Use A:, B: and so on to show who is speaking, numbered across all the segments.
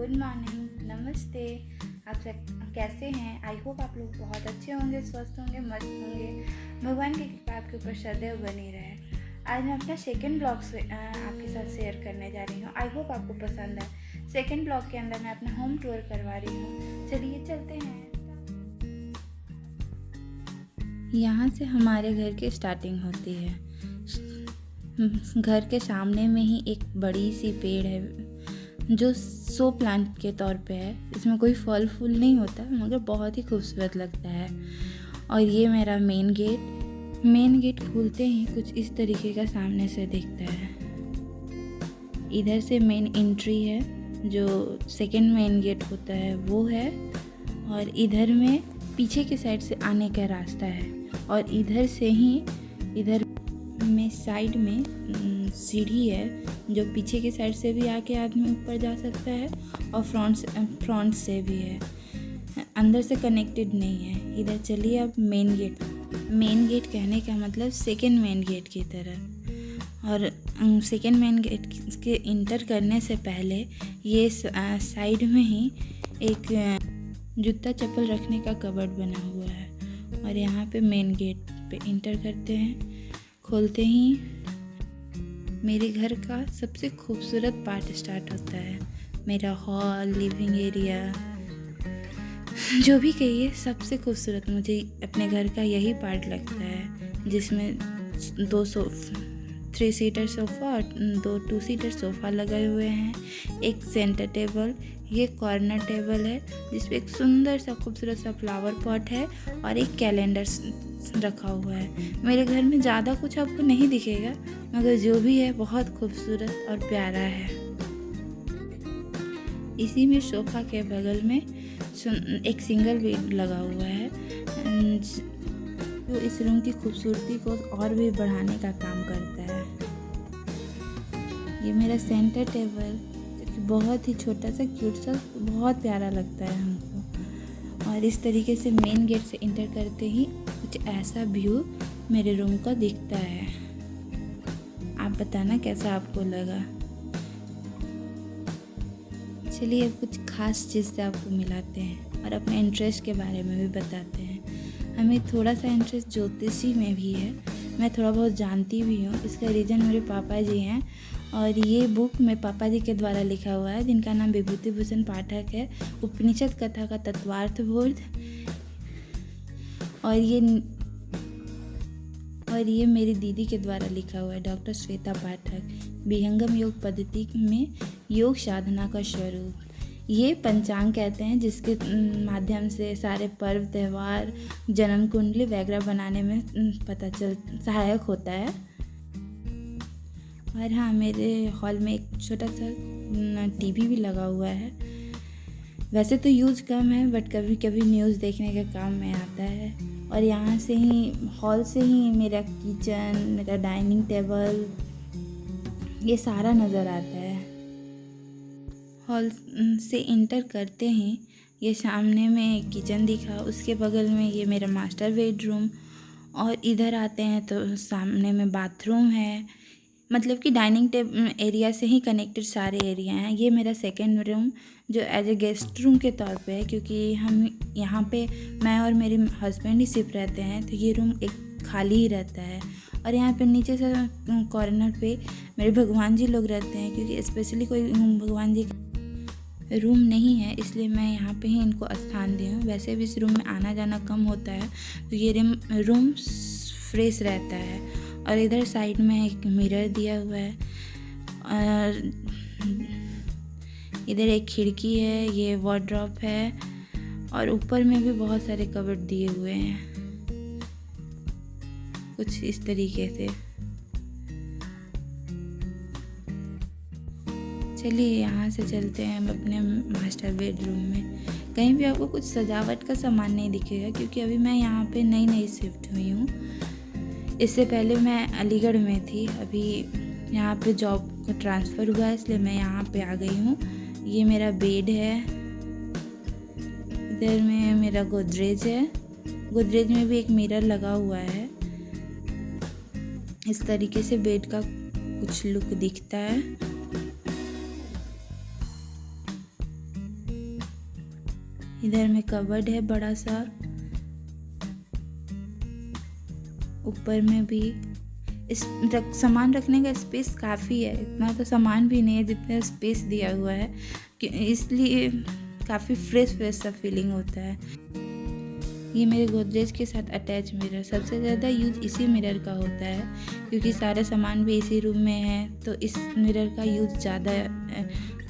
A: Good morning, नमस्ते। आप सब कैसे हैं? आई होप आप लोग बहुत अच्छे होंगे, स्वस्थ होंगे, मस्त होंगे। भगवान की कृपा आपके ऊपर सदैव बनी रहे। आज मैं अपना सेकंड ब्लॉग आपके साथ शेयर करने जा रही हूँ। आई होप आपको पसंद है। सेकंड ब्लॉग के अंदर मैं अपना होम टूर करवा रही हूँ। चलिए चलते हैं। यहाँ से हमारे घर की स्टार्टिंग होती है। घर के सामने में ही एक बड़ी सी पेड़ है जो शो प्लांट के तौर पे है। इसमें कोई फल फूल नहीं होता मगर बहुत ही खूबसूरत लगता है। और ये मेरा मेन गेट खुलते ही कुछ इस तरीके का सामने से दिखता है। इधर से मेन एंट्री है, जो सेकंड मेन गेट होता है वो है। और इधर में पीछे के साइड से आने का रास्ता है। और इधर से ही इधर में साइड में सीढ़ी है, जो पीछे के साइड से भी आके आदमी ऊपर जा सकता है और फ्रंट से भी है। अंदर से कनेक्टेड नहीं है। इधर चलिए अब मेन गेट कहने का मतलब सेकंड मेन गेट की तरह। और सेकंड मेन गेट के इंटर करने से पहले ये साइड में ही एक जूता चप्पल रखने का कबर्ड बना हुआ है। और यहाँ पे मेन गेट पे इंटर करते हैं। खोलते ही मेरे घर का सबसे खूबसूरत पार्ट स्टार्ट होता है। मेरा हॉल, लिविंग एरिया, जो भी कहिए, सबसे खूबसूरत मुझे अपने घर का यही पार्ट लगता है, जिसमें 3 सीटर सोफ़ा और 2 सीटर सोफ़ा लगे हुए हैं। एक सेंटर टेबल, ये कॉर्नर टेबल है जिसपे एक सुंदर सा खूबसूरत सा फ्लावर पॉट है और एक कैलेंडर रखा हुआ है। मेरे घर में ज़्यादा कुछ आपको नहीं दिखेगा मगर जो भी है बहुत खूबसूरत और प्यारा है। इसी में सोफ़ा के बगल में एक सिंगल बेड लगा हुआ है, जो इस रूम की खूबसूरती को और भी बढ़ाने का काम करता है। ये मेरा सेंटर टेबल बहुत ही छोटा सा क्यूट सा बहुत प्यारा लगता है हमको। और इस तरीके से मेन गेट से इंटर करते ही कुछ ऐसा व्यू मेरे रूम का दिखता है। आप बताना कैसा आपको लगा। चलिए अब कुछ खास चीज़ से आपको मिलाते हैं और अपने इंटरेस्ट के बारे में भी बताते हैं। हमें थोड़ा सा इंटरेस्ट ज्योतिषी में भी है। मैं थोड़ा बहुत जानती भी हूँ। इसका रीज़न मेरे पापा जी हैं। और ये बुक मेरे पापा जी के द्वारा लिखा हुआ है, जिनका नाम विभूति भूषण पाठक है। उपनिषद कथा का तत्वार्थ बोध। और ये मेरी दीदी के द्वारा लिखा हुआ है, डॉक्टर श्वेता पाठक। विहंगम योग पद्धति में योग साधना का स्वरूप। ये पंचांग कहते हैं, जिसके माध्यम से सारे पर्व, त्यौहार, जन्म कुंडली वगैरह बनाने में सहायक होता है। और हाँ, मेरे हॉल में एक छोटा सा टीवी भी लगा हुआ है। वैसे तो यूज़ कम है बट कभी कभी न्यूज़ देखने का काम में आता है। और यहाँ से ही, हॉल से ही मेरा किचन, मेरा डाइनिंग टेबल, ये सारा नज़र आता है। हॉल से इंटर करते ही ये सामने में किचन दिखा, उसके बगल में ये मेरा मास्टर बेडरूम। और इधर आते हैं तो सामने में बाथरूम है। मतलब कि डाइनिंग एरिया से ही कनेक्टेड सारे एरिया हैं। ये मेरा सेकंड रूम, जो एज ए गेस्ट रूम के तौर पे है, क्योंकि हम यहाँ पे, मैं और मेरे हस्बैंड ही सिर्फ रहते हैं, तो ये रूम एक खाली ही रहता है। और यहाँ पे नीचे से कॉर्नर पे मेरे भगवान जी लोग रहते हैं, क्योंकि स्पेशली कोई भगवान जी का रूम नहीं है, इसलिए मैं यहाँ पे ही इनको स्थान दी हूँ। वैसे भी इस रूम में आना जाना कम होता है, तो ये रूम फ्रेश रहता है। और इधर साइड में एक मिरर दिया हुआ है। और इधर एक खिड़की है, ये वार्डरोब है। और ऊपर में भी बहुत सारे कबर्ड दिए हुए हैं, कुछ इस तरीके से। चलिए यहाँ से चलते हैं हम अपने मास्टर बेडरूम में। कहीं भी आपको कुछ सजावट का सामान नहीं दिखेगा, क्योंकि अभी मैं यहाँ पे नई शिफ्ट हुई हूँ। इससे पहले मैं अलीगढ़ में थी। अभी यहाँ पे जॉब का ट्रांसफ़र हुआ है, इसलिए मैं यहाँ पे आ गई हूँ। ये मेरा बेड है। इधर में मेरा गोदरेज है। गोदरेज में भी एक मिरर लगा हुआ है। इस तरीके से बेड का कुछ लुक दिखता है। इधर में कबर्ड है बड़ा सा, ऊपर में भी सामान रखने का स्पेस काफ़ी है। इतना तो सामान भी नहीं है जितना स्पेस दिया हुआ है, इसलिए काफ़ी फ्रेश सा फीलिंग होता है। ये मेरे गोदरेज के साथ अटैच मिरर, सबसे ज़्यादा यूज इसी मिरर का होता है क्योंकि सारे सामान भी इसी रूम में है, तो इस मिरर का यूज़ ज़्यादा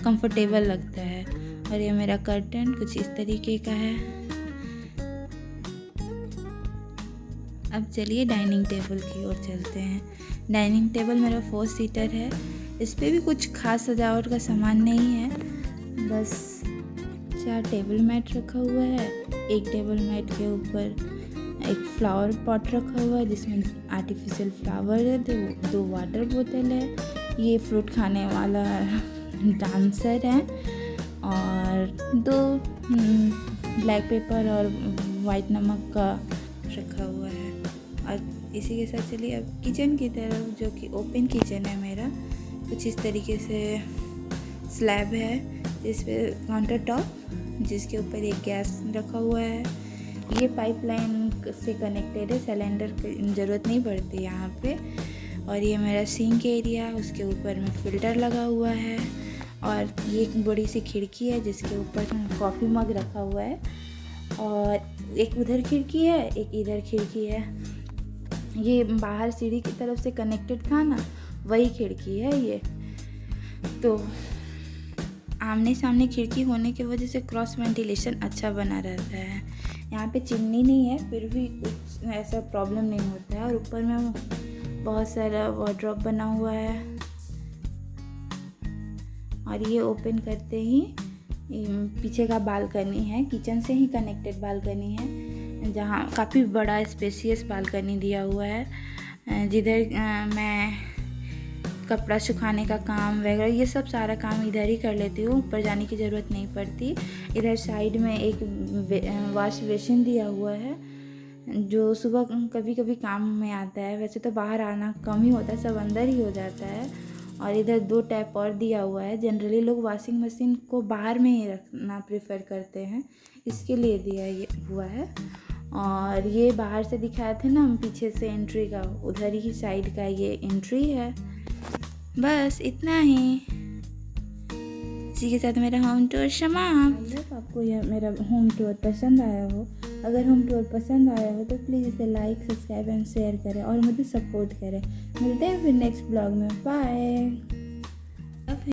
A: कंफर्टेबल लगता है। और ये मेरा कर्टन कुछ इस तरीके का है। अब चलिए डाइनिंग टेबल की ओर चलते हैं। डाइनिंग टेबल मेरा 4 सीटर है। इस पे भी कुछ खास सजावट का सामान नहीं है, बस 4 टेबल मैट रखा हुआ है। एक टेबल मैट के ऊपर एक फ्लावर पॉट रखा हुआ है जिसमें आर्टिफिशियल फ्लावर है, 2 वाटर बोतल है, ये फ्रूट खाने वाला डांसर है, और 2 ब्लैक पेपर और वाइट नमक का रखा हुआ है। और इसी के साथ चलिए अब किचन की तरफ, जो कि ओपन किचन है मेरा। कुछ इस तरीके से स्लैब है जिस पे काउंटर टॉप, जिसके ऊपर एक गैस रखा हुआ है। ये पाइपलाइन से कनेक्टेड है, सिलेंडर की ज़रूरत नहीं पड़ती यहाँ पे। और ये मेरा सिंक एरिया, उसके ऊपर में फ़िल्टर लगा हुआ है। और ये एक बड़ी सी खिड़की है जिसके ऊपर कॉफ़ी मग रखा हुआ है। और एक उधर खिड़की है, एक इधर खिड़की है। ये बाहर सीढ़ी की तरफ से कनेक्टेड था ना, वही खिड़की है ये। तो आमने सामने खिड़की होने की वजह से क्रॉस वेंटिलेशन अच्छा बना रहता है। यहाँ पे चिमनी नहीं है, फिर भी कुछ ऐसा प्रॉब्लम नहीं होता है। और ऊपर में बहुत सारा वार्डरोब बना हुआ है। और ये ओपन करते ही पीछे का बालकनी है, किचन से ही कनेक्टेड बालकनी है, जहाँ काफ़ी बड़ा स्पेसियस बालकनी दिया हुआ है, जिधर मैं कपड़ा सुखाने का काम वगैरह ये सब सारा काम इधर ही कर लेती हूँ, ऊपर जाने की ज़रूरत नहीं पड़ती। इधर साइड में एक वॉश बेसिन दिया हुआ है जो सुबह कभी कभी काम में आता है। वैसे तो बाहर आना कम ही होता है, सब अंदर ही हो जाता है। और इधर 2 टैप और दिया हुआ है। जनरली लोग वॉशिंग मशीन को बाहर में ही रखना प्रेफर करते हैं, इसके लिए दिया ये हुआ है। और ये बाहर से दिखाए थे ना पीछे से एंट्री का, उधर ही साइड का ये एंट्री है। बस इतना ही। इसी के साथ मेरा होम टूर समाप्त। आपको यह मेरा होम टूर पसंद आया हो, अगर होम टूर पसंद आया हो तो प्लीज़ इसे लाइक, सब्सक्राइब एंड शेयर करें और मुझे सपोर्ट करें। मिलते हैं फिर नेक्स्ट ब्लॉग में। बाय।